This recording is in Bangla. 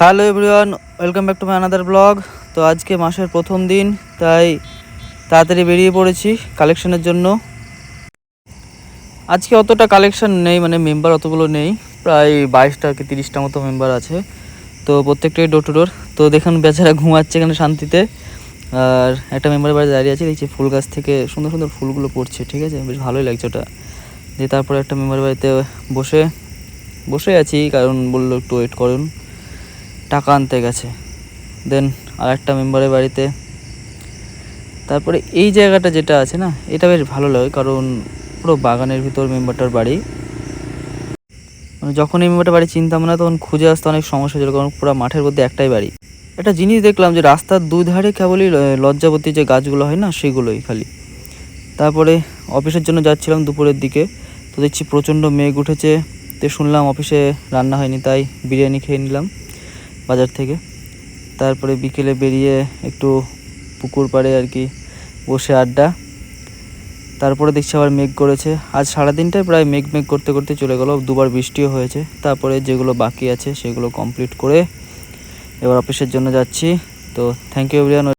Hello everyone, welcome back to my another blog. তো আজকে মাসের প্রথম দিন, তাই তাড়াতাড়ি বেরিয়ে পড়েছি কালেকশনের জন্য। আজকে অতটা কালেকশন নেই, মানে মেম্বার অতগুলো নেই, প্রায় 22টা কি 30টা মতো মেম্বার আছে। তো প্রত্যেকটাই ডোর টু ডোর। তো দেখুন বেচারা ঘুমাচ্ছে এখানে শান্তিতে, আর একটা মেম্বারের বাড়ি দাঁড়িয়ে আছে, দেখছি ফুল গাছ থেকে সুন্দর সুন্দর ফুলগুলো পড়ছে, ঠিক আছে, বেশ ভালোই লাগছে ওটা। দিয়ে তারপরে একটা মেম্বারের বাড়িতে বসে আছি, কারণ বললো একটু ওয়েট করুন, টাকা আনতে গেছে। দেন আর একটা মেম্বারের বাড়িতে। তারপরে এই জায়গাটা যেটা আছে না, এটা বেশ ভালো লাগে, কারণ পুরো বাগানের ভিতর মেম্বারটার বাড়ি। মানে যখন এই মেম্বারটার বাড়ি চিনতাম না, তখন খুঁজে আসতে অনেক সমস্যা ছিল, কারণ পুরো মাঠের মধ্যে একটাই বাড়ি। একটা জিনিস দেখলাম যে রাস্তার দুই ধারে কেবলই লজ্জাবতী যে গাছগুলো হয় না, সেগুলোই খালি। তারপরে অফিসের জন্য যাচ্ছিলাম দুপুরের দিকে, তো দেখছি প্রচণ্ড মেঘ উঠেছে। তো শুনলাম অফিসে রান্না হয়নি, তাই বিরিয়ানি খেয়ে নিলাম বাজার থেকে। তারপরে বিকেলে বেরিয়ে একটু পুকুর পাড়ে আর কি বসে আড্ডা। তারপরে দেখছি আবার মেঘ করেছে, আজ সারাদিনটাই প্রায় মেঘ করতে করতে চলে গেল, দুবার বৃষ্টিও হয়েছে। তারপরে যেগুলো বাকি আছে সেগুলো কমপ্লিট করে এবার অফিসের জন্য যাচ্ছি। তো থ্যাংক ইউ এভরিওয়ান।